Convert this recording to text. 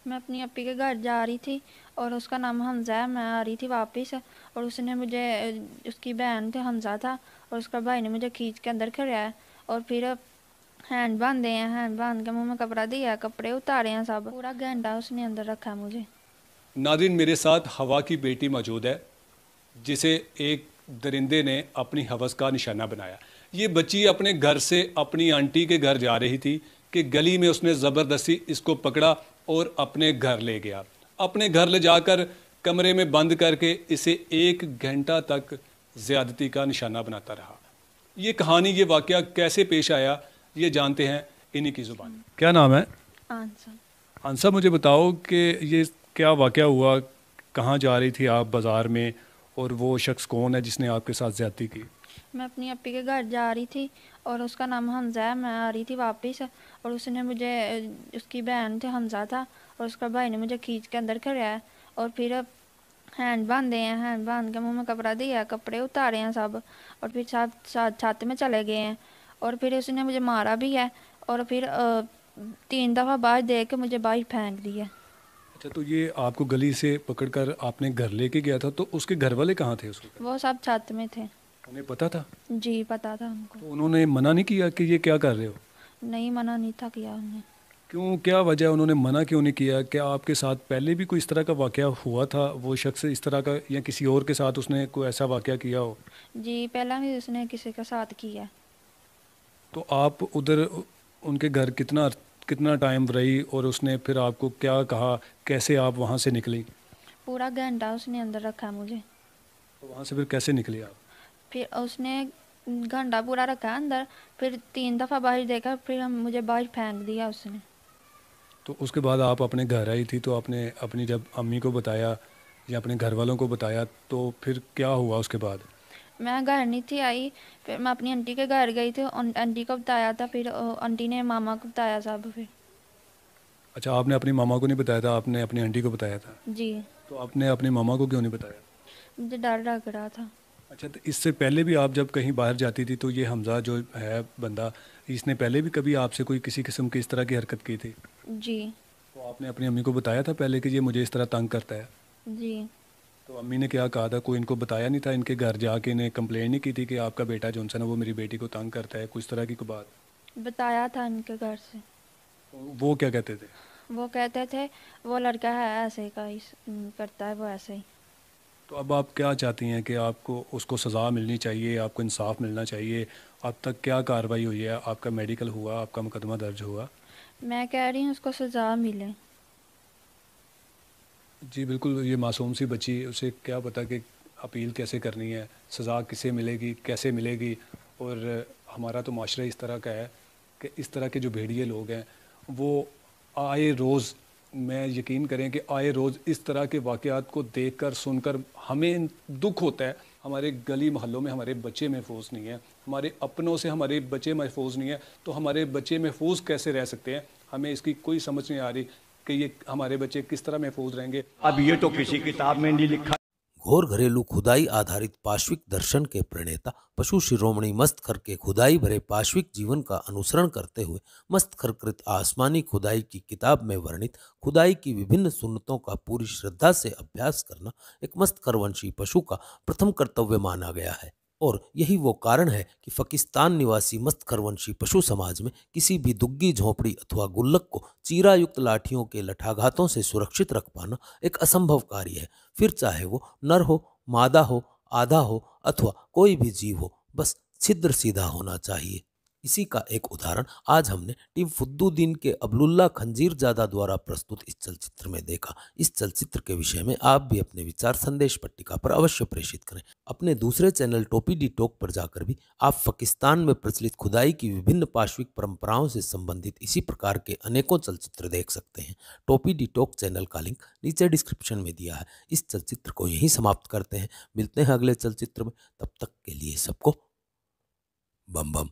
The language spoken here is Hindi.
मैं अपनी अपी के घर जा रही थी और उसका नाम हमज़ा है। मैं आ रही थी वापस और उसने मुझे, उसकी बहन थे, हमज़ा था, और उसका भाई ने मुझे खींच के अंदर खड़ाया और फिर हैंड बांधे हैं, हैंड बांध के मुंह में कपड़ा दिया, कपड़े उतारे हैं, सब पूरा घंटा उसने अंदर रखा मुझे। नादिन, मेरे साथ हवा की बेटी मौजूद है जिसे एक दरिंदे ने अपनी हवस का निशाना बनाया। ये बच्ची अपने घर से अपनी आंटी के घर जा रही थी कि गली में उसने ज़बरदस्ती इसको पकड़ा और अपने घर ले गया। अपने घर ले जाकर कमरे में बंद करके इसे 1 घंटा तक ज़्यादती का निशाना बनाता रहा। ये कहानी, ये वाक़या कैसे पेश आया, ये जानते हैं इन्हीं की ज़ुबान। क्या नाम है? आंसर। आंसर, मुझे बताओ कि ये क्या वाक़या हुआ, कहाँ जा रही थी आप बाज़ार में, और वो शख्स कौन है जिसने आपके साथ ज़्यादती की? मैं अपनी अपी के घर जा रही थी और उसका नाम हमज़ा है। मैं आ रही थी वापस और उसने मुझे, उसकी बहन थे, हमज़ा था, और उसका भाई ने मुझे खींच के अंदर खड़ाया और फिर हैंड बांधे हैं, हैंड बांध के मुंह में कपड़ा दिया, कपड़े उतारे हैं सब, और फिर साथ छत में चले गए हैं और फिर उसने मुझे मारा भी है और फिर 3 दफ़ा बाहर दे के मुझे बाहर फेंक दिया। अच्छा, तो ये आपको गली से पकड़कर आपने घर लेके गया था, तो उसके घर वाले कहाँ थे उसके? वो सब छत में थे। उन्हें पता था? जी पता था उनको। तो उन्होंने मना नहीं किया कि ये क्या कर रहे हो? नहीं, मना नहीं था किया उन्हें। क्यों, क्या वजह, उन्होंने मना क्यों नहीं किया? क्या आपके साथ पहले भी कोई इस तरह का वाक़या हुआ था, वो शख्स इस तरह का, या किसी और के साथ उसने कोई ऐसा वाक़या किया हो? जी पहला भी उसने किसी के साथ किया। तो आप उधर उनके घर कितना कितना टाइम रही, और उसने फिर आपको क्या कहा, कैसे आप वहाँ से निकली? पूरा घंटा उसने अंदर रखा मुझे। तो वहाँ से फिर कैसे निकली आप? फिर उसने घंटा पूरा रखा अंदर, फिर 3 दफ़ा बाहर देखा, फिर हम मुझे बाहर फेंक दिया उसने। तो उसके बाद आप अपने घर आई थी, तो आपने अपनी जब अम्मी को बताया या अपने घर वालों को बताया, तो फिर क्या हुआ उसके बाद? मैं घर नहीं थी आई, फिर मैं अपनी आंटी के घर गई थी, आंटी को बताया था, फिर आंटी ने मामा को बताया सब। फिर अच्छा, आपने अपनी मामा को नहीं बताया था, आपने अपनी आंटी को बताया था। जी तो आपने अपनी मामा को क्यों नहीं बताया? मुझे डर लग रहा था। अच्छा, तो इससे पहले भी आप जब कहीं बाहर जाती थी, तो ये हमज़ा जो है बंदा, इसने पहले भी कभी आपसे कोई किसी किस्म की इस तरह की हरकत की थी? जी। तो आपने अपनी अम्मी को बताया था पहले कि ये मुझे इस तरह तंग करता है? जी तो अम्मी ने क्या कहा था? कोई इनको बताया नहीं था, इनके घर जाके इन्हें कंप्लेंट नहीं की थी कि आपका बेटा जो है ना वो मेरी बेटी को तंग करता है, कुछ तरह की कोई बात? बताया था इनके घर से। तो वो क्या कहते थे? वो कहते थे वो लड़का है ऐसे का, करता है वो ऐसे ही। तो अब आप क्या चाहती हैं कि आपको उसको सज़ा मिलनी चाहिए, आपको इंसाफ मिलना चाहिए? अब तक क्या कार्रवाई हुई है? आपका मेडिकल हुआ, आपका मुकदमा दर्ज हुआ? मैं कह रही हूँ उसको सज़ा मिले। जी बिल्कुल, ये मासूम सी बच्ची, उसे क्या पता कि अपील कैसे करनी है, सज़ा किसे मिलेगी, कैसे मिलेगी। और हमारा तो माशरा इस तरह का है कि इस तरह के जो भेड़िए लोग हैं वो आए रोज़, मैं यकीन करें कि आए रोज़ इस तरह के वाक़यात को देखकर सुनकर हमें दुख होता है। हमारे गली मोहल्लों में हमारे बच्चे महफूज नहीं हैं, हमारे अपनों से हमारे बच्चे महफूज नहीं हैं, तो हमारे बच्चे महफूज कैसे रह सकते हैं? हमें इसकी कोई समझ नहीं आ रही कि ये हमारे बच्चे किस तरह महफूज रहेंगे। अब ये तो किसी किताब में नहीं लिखा। घोर घरेलू खुदाई आधारित पाश्विक दर्शन के प्रणेता पशु शिरोमणि मस्तखर के खुदाई भरे पाश्विक जीवन का अनुसरण करते हुए मस्तखरकृत आसमानी खुदाई की किताब में वर्णित खुदाई की विभिन्न सुन्नतों का पूरी श्रद्धा से अभ्यास करना एक मस्तखरवंशी पशु का प्रथम कर्तव्य माना गया है। और यही वो कारण है कि पाकिस्तान निवासी मस्तखरवंशी पशु समाज में किसी भी दुग्गी झोंपड़ी अथवा गुल्लक को चीरायुक्त लाठियों के लठाघातों से सुरक्षित रख पाना एक असंभव कार्य है। फिर चाहे वो नर हो, मादा हो, आधा हो अथवा कोई भी जीव हो, बस छिद्र सीधा होना चाहिए। इसी का एक उदाहरण आज हमने टीम फुद्दुद्दीन के अब्दुल्ला खंजीरजादा द्वारा प्रस्तुत इस चलचित्र में देखा। इस चलचित्र के विषय में आप भी अपने विचार संदेश पट्टिका पर अवश्य प्रेषित करें। अपने दूसरे चैनल टोपी डी टॉक पर जाकर भी आप पाकिस्तान में प्रचलित खुदाई की विभिन्न पाश्विक परंपराओं से संबंधित इसी प्रकार के अनेकों चलचित्र देख सकते हैं। टोपी डी टॉक चैनल का लिंक नीचे डिस्क्रिप्शन में दिया है। इस चलचित्र को यहीं समाप्त करते हैं, मिलते हैं अगले चलचित्र में। तब तक के लिए सबको बम बम।